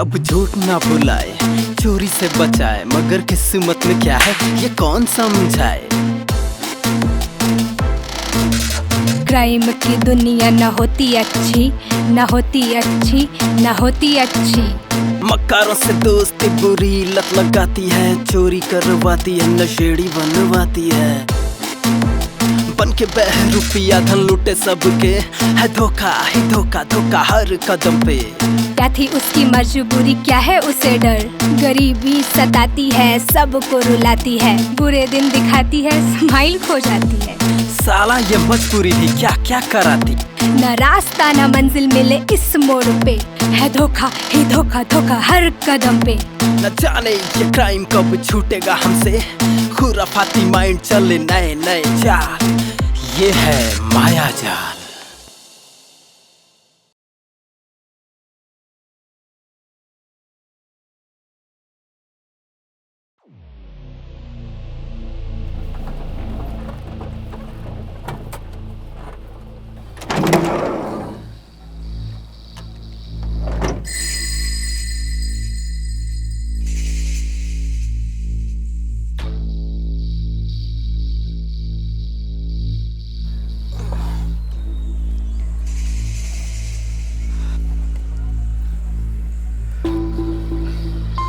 अब झूठ ना बुलाए, चोरी से बचाए, मगर किस्मत में क्या है ये कौन समझाए। क्राइम की दुनिया न होती अच्छी, न होती अच्छी, न होती अच्छी। मक्कारों से दोस्ती बुरी लत लगाती है, चोरी करवाती है, नशेड़ी बनवाती है। बन के बहरूपिया धन लूटे सबके, है धोखा ही धोखा, धोखा हर कदम पे। क्या थी उसकी मजबूरी, क्या है उसे डर, गरीबी सताती है, सबको रुलाती है, बुरे दिन दिखाती है, स्माइल खो जाती है। साला ये मजबूरी भी क्या क्या कराती। न रास्ता न मंजिल मिले इस मोड़ पे, है धोखा ही धोखा, धोखा हर कदम पे। न जाने ये क्राइम कब छूटेगा हमसे, खुराफाती माइंड चले नए नए चाल, ये है माया जाल।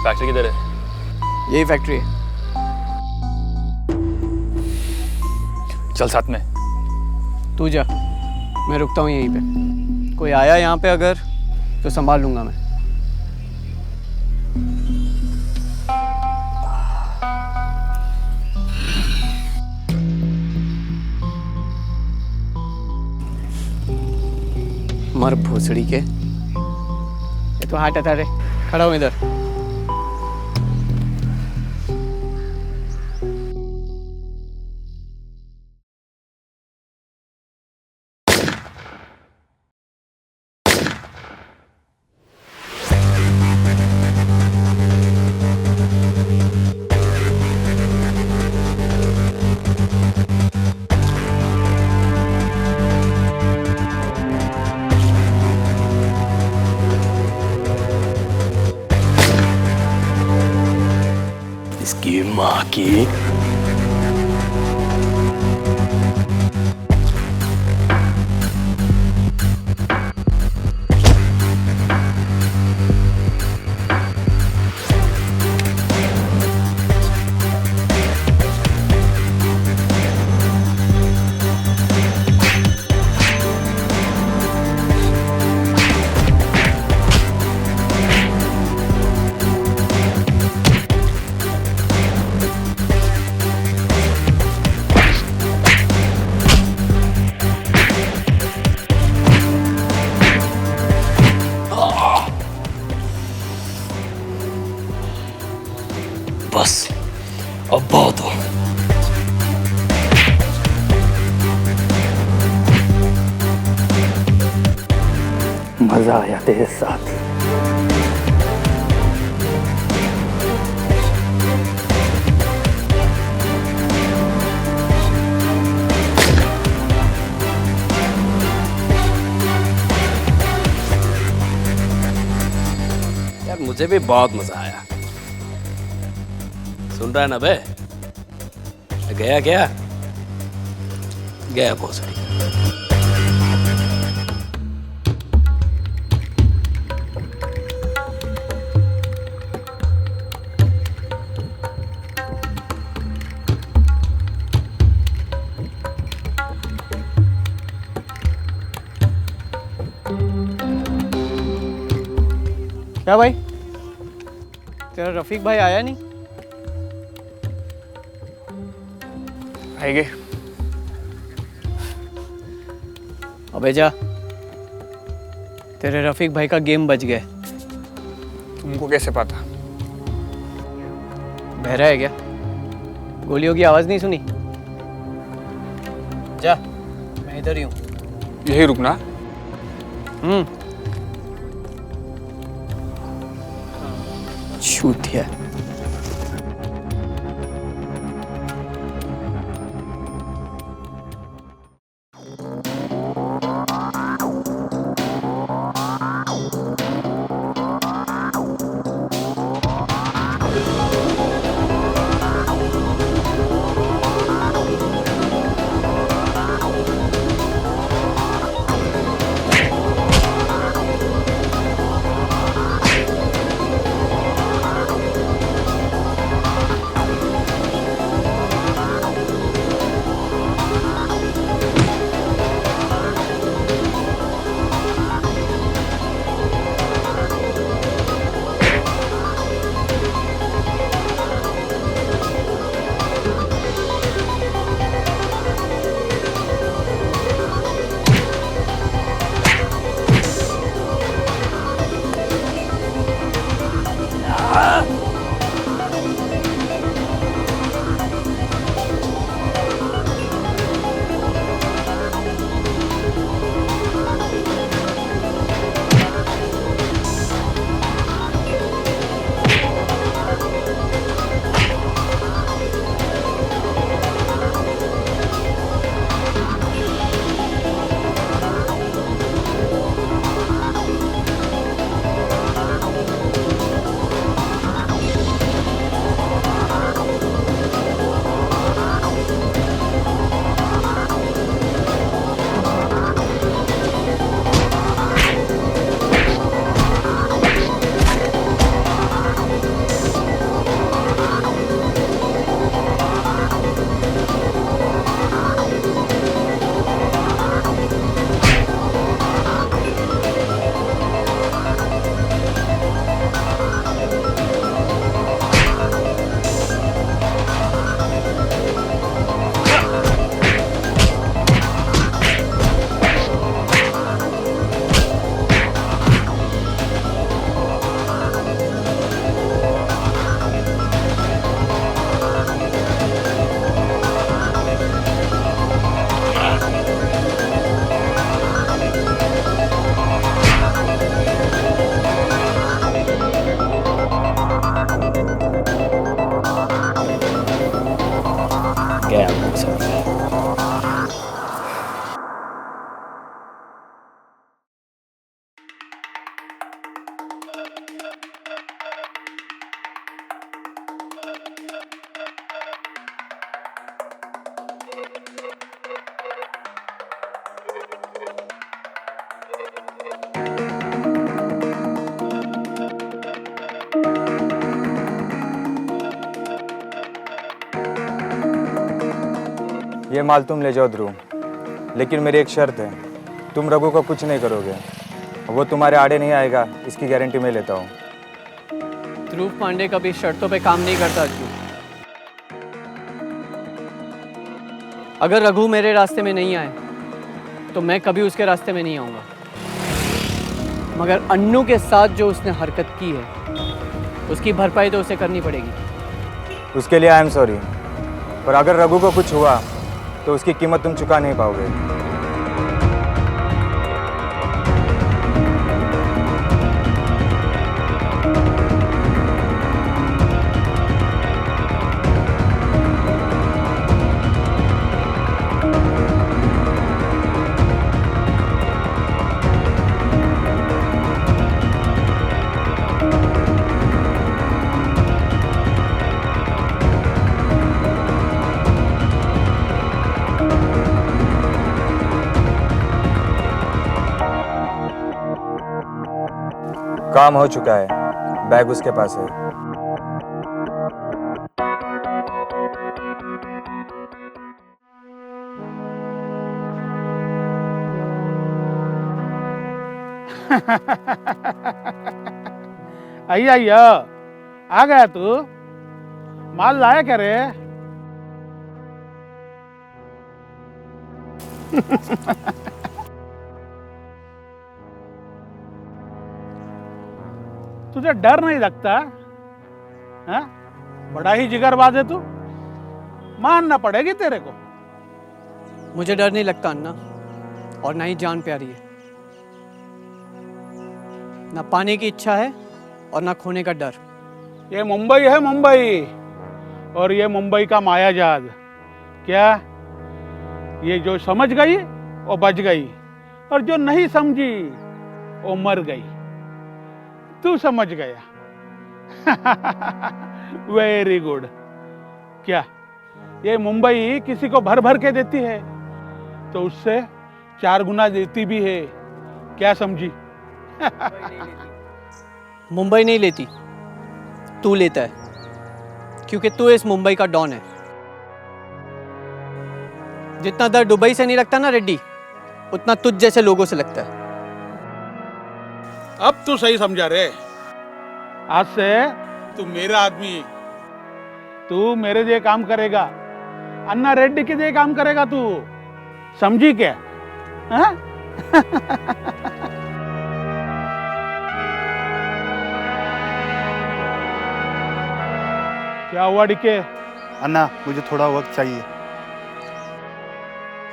फैक्ट्री किधर है? यही फैक्ट्री है। चल साथ में। तू जा, मैं रुकता हूँ यहीं पे। कोई आया यहाँ पे अगर तो संभाल लूँगा मैं। मर भोसड़ी के। ये तो हाथ हटा रे, खड़ा हूँ इधर। इसकी माँ की। बस अब बहुत हो। मजा आया तेरे साथ। यार मुझे भी बहुत मजा आया। सुन रहा है ना बे? गया क्या? गया भोसड़ी। क्या भाई, तेरा रफीक भाई आया नहीं? आएंगे। अबे जा, तेरे रफीक भाई का गेम बच गया। तुमको कैसे पता? बहरा है क्या? गोलियों की आवाज नहीं सुनी? जा, मैं इधर ही हूँ। यही रुकना। छूतिया। ये माल तुम ले जाओ ध्रुव, लेकिन मेरी एक शर्त है, तुम रघु को कुछ नहीं करोगे, वो तुम्हारे आड़े नहीं आएगा, इसकी गारंटी मैं लेता हूँ। ध्रुव पांडे कभी शर्तों पे काम नहीं करता अर्जुन। अगर रघु मेरे रास्ते में नहीं आए तो मैं कभी उसके रास्ते में नहीं आऊँगा, मगर अन्नू के साथ जो उसने हरकत की है उसकी भरपाई तो उसे करनी पड़ेगी। उसके लिए आई एम सॉरी, पर अगर रघु को कुछ हुआ तो उसकी कीमत तुम चुका नहीं पाओगे। काम हो चुका है, बैग उसके पास है। अय्या आ गया तू। माल लाया क्या रे? तुझे डर नहीं लगता? हाँ? बड़ा ही जिगरबाज है तू, मानना पड़ेगी तेरे को। मुझे डर नहीं लगता अन्ना, और ना ही जान प्यारी है। ना पाने की इच्छा है और ना खोने का डर। ये मुंबई है, मुंबई, और ये मुंबई का मायाजाल। क्या ये जो समझ गई वो बच गई, और जो नहीं समझी वो मर गई। तू समझ गया। Very good. क्या ये मुंबई किसी को भर भर के देती है तो उससे 4 गुना देती भी है। क्या समझी? मुंबई नहीं लेती, तू लेता है, क्योंकि तू इस मुंबई का डॉन है। जितना डर दुबई से नहीं लगता ना रेड्डी, उतना तुझ जैसे लोगों से लगता है। अब तू सही समझा रे। आज से तू मेरा आदमी, तू मेरे लिए काम करेगा, अन्ना रेड्डी के लिए काम करेगा तू। समझी क्या? हाँ? क्या हुआ डीके? अन्ना, मुझे थोड़ा वक्त चाहिए।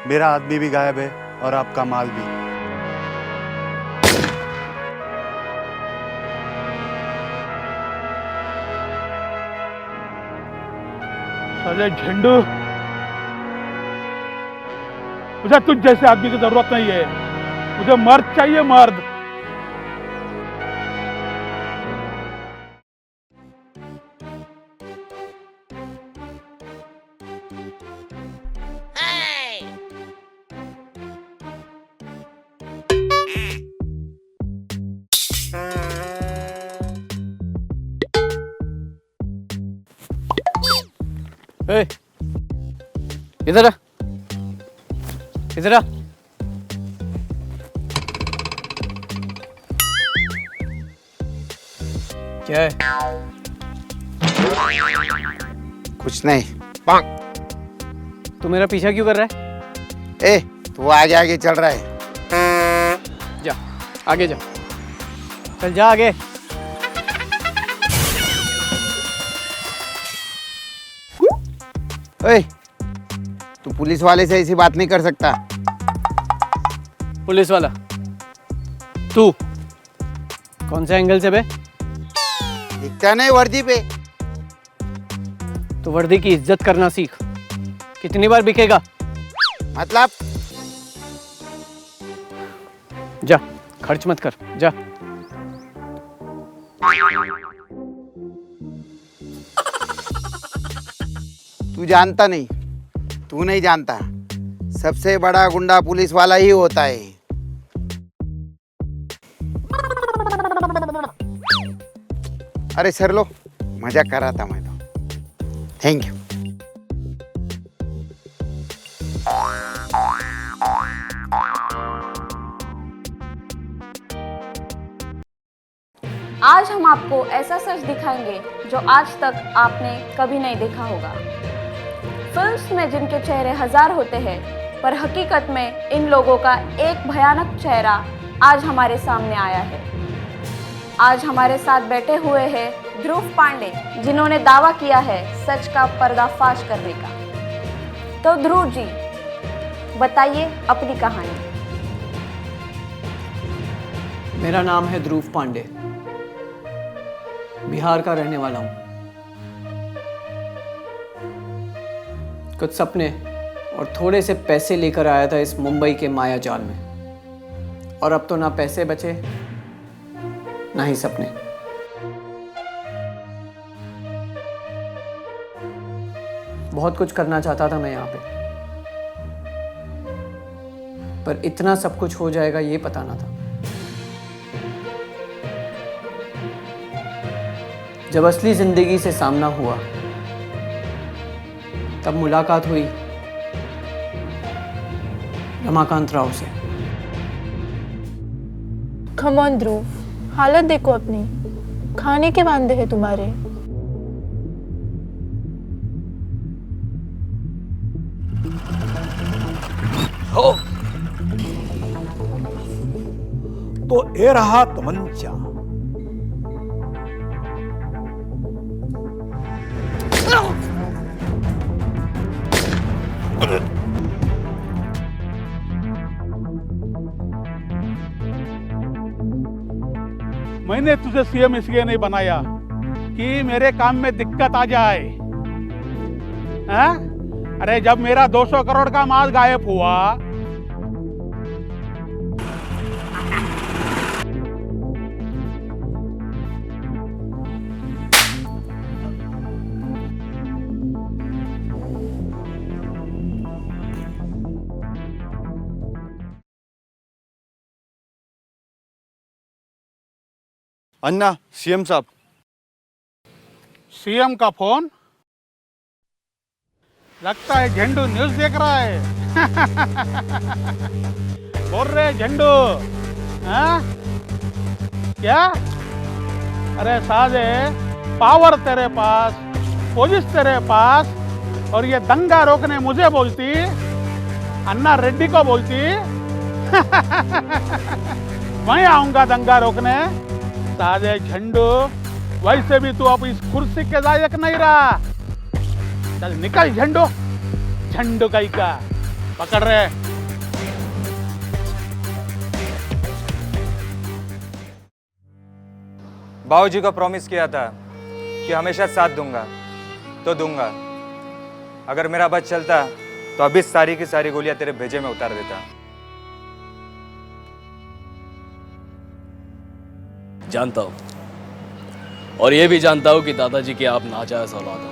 मेरा आदमी भी गायब है और आपका माल भी। साले झंडू, मुझे तुझ जैसे आदमी की जरूरत नहीं है। मुझे मर्द चाहिए, मर्द। ए, इधर आ, इधर आ। क्या है? कुछ नहीं। तू मेरा पीछा क्यों कर रहा है? ए, तू आगे आगे चल रहा है। जा, आगे जा। चल जा आगे। ओए, तू पुलिस वाले से ऐसी बात नहीं कर सकता। पुलिस वाला तू? कौन से एंगल से बे? दिखता नहीं वर्दी पे। तो वर्दी की इज्जत करना सीख। कितनी बार बिकेगा? मतलब? जा, खर्च मत कर, जा। तू जानता नहीं, तू नहीं जानता, सबसे बड़ा गुंडा पुलिस वाला ही होता है। अरे सर लो, मजाक कर रहा था मैं तो। Thank you. आज हम आपको ऐसा सच दिखाएंगे जो आज तक आपने कभी नहीं देखा होगा। फिल्म्स में जिनके चेहरे हजार होते हैं, पर हकीकत में इन लोगों का एक भयानक चेहरा आज हमारे सामने आया है। आज हमारे साथ बैठे हुए हैं ध्रुव पांडे, जिन्होंने दावा किया है सच का पर्दाफाश करने का। तो ध्रुव जी, बताइए अपनी कहानी। मेरा नाम है ध्रुव पांडे, बिहार का रहने वाला हूं। कुछ सपने और थोड़े से पैसे लेकर आया था इस मुंबई के माया जाल में, और अब तो ना पैसे बचे ना ही सपने। बहुत कुछ करना चाहता था मैं यहाँ पे, पर इतना सब कुछ हो जाएगा ये पता ना था। जब असली जिंदगी से सामना हुआ तब मुलाकात हुई रमाकांत राव से। कम ऑन ध्रुव, हालत देखो अपनी, खाने के वांदे हैं तुम्हारे। हो तो ए रहा तमंचा। मैंने तुझे सीएम इसलिए नहीं बनाया कि मेरे काम में दिक्कत आ जाए। हैं? अरे जब मेरा 200 करोड़ का माल गायब हुआ, अन्ना, सीएम साहब। सीएम का फोन? लगता है झंडू न्यूज देख रहा है। बोल रहे झंडू, हाँ? क्या? अरे सादे, पावर तेरे पास, पुलिस तेरे पास, और ये दंगा रोकने मुझे बोलती, अन्ना रेड्डी को बोलती। मैं आऊंगा दंगा रोकने। सादे झंडू, वैसे भी तू अब इस कुर्सी के लायक नहीं रहा। चल निकल झंडू, झंडू कहीं का पकड़ रहे। बाबूजी को प्रॉमिस किया था कि हमेशा साथ दूंगा, तो दूंगा। अगर मेरा बस चलता तो अभी सारी की सारी गोलियां तेरे भेजे में उतार देता। जानता हूं, और ये भी जानता हूं कि दादाजी की आप नाजायज औलाद हो।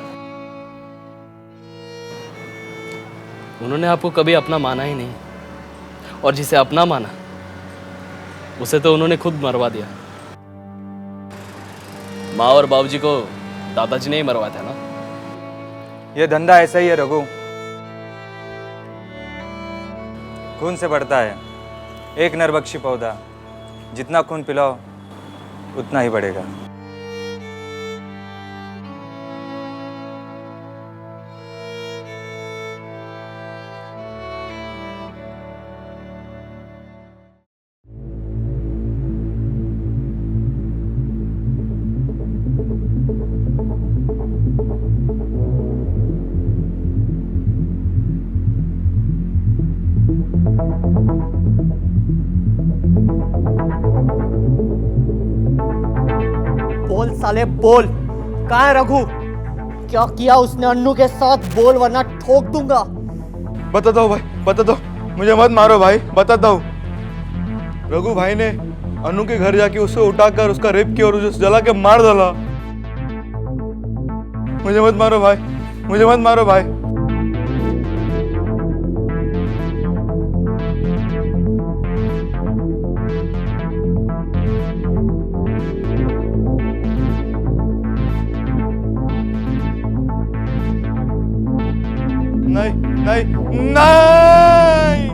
उन्होंने आपको कभी अपना माना ही नहीं, और जिसे अपना माना उसे तो उन्होंने खुद मरवा दिया। माँ और बाबूजी को दादाजी ने ही मरवाया था ना। ये धंधा ऐसा ही है रघु, खून से बढ़ता है। एक नरबख्शी पौधा, जितना खून पिलाओ उतना ही बढ़ेगा। बोल साले बोल, कहाँ है रघु? क्या किया उसने अन्नू के साथ? बोल वरना ठोक दूंगा। बता दो भाई, बता दो, मुझे मत मारो भाई, बता दो। रघु भाई ने अनु के घर जाके उसे उठाकर उसका रेप किया और उसे जला के मार डाला। मुझे मत मारो भाई, मुझे मत मारो भाई। नहीं नहीं नहीं।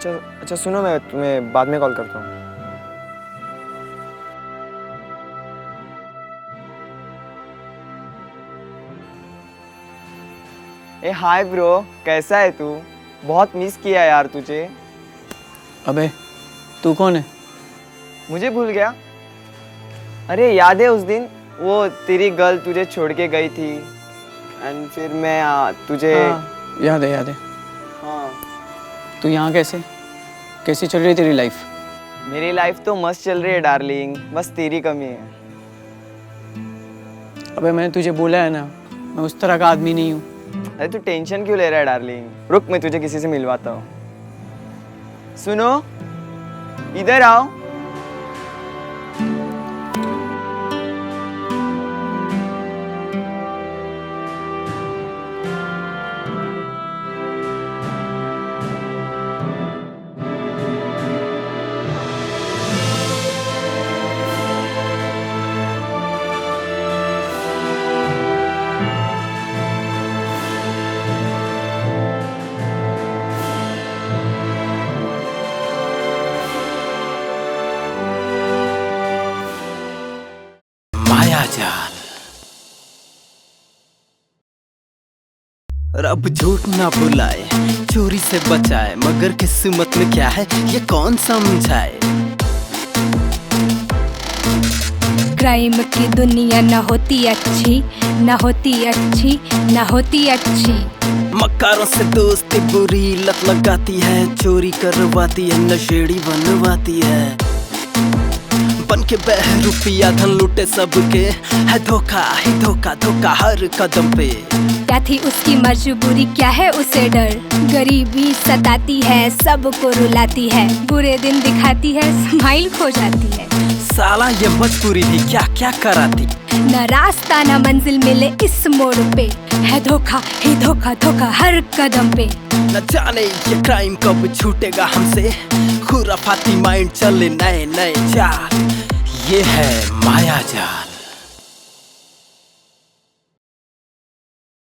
अच्छा सुनो, मैं तुम्हें बाद में कॉल करता हूँ। ए हाय ब्रो, कैसा है तू? बहुत मिस किया यार तुझे। अबे तू कौन है? मुझे भूल गया? अरे याद है उस दिन वो तेरी गर्ल तुझे छोड़ के गई थी एंड फिर मैं तुझे याद है। हाँ। तू यहाँ कैसी चल रही तेरी लाइफ? मेरी लाइफ तो मस्त चल रही है डार्लिंग, बस तेरी कमी है। अबे मैंने तुझे बोला है ना, मैं उस तरह का आदमी नहीं हूँ। अरे तू टेंशन क्यों ले रहा है डार्लिंग? रुक, मैं तुझे किसी से मिलवाता हूँ। सुनो, इधर आओ। मायाजाल। रब झूठ ना बुलाए, चोरी से बचाए, मगर किस्मत में क्या है ये कौन समझाए। क्राइम की दुनिया न होती अच्छी, न होती अच्छी, न होती अच्छी। मक्कारों से दोस्ती बुरी लत लगाती है, चोरी करवाती है, नशेड़ी बनवाती है। बन के बहरूपिया धन लूटे सबके, है धोखा ही धोखा, धोखा हर कदम पे। क्या थी उसकी मजबूरी, क्या है उसे डर? गरीबी सताती है, सबको रुलाती है, बुरे दिन दिखाती है, स्माइल खो जाती है। साला ये मजबूरी भी क्या क्या कराती। न रास्ता न मंजिल मिले इस मोड़ पे, है धोखा ही धोखा, धोखा हर कदम पे। न जाने ये क्राइम कब छूटेगा हमसे, खुराफाती माइंड चले नए नए चाल। ये है मायाजाल।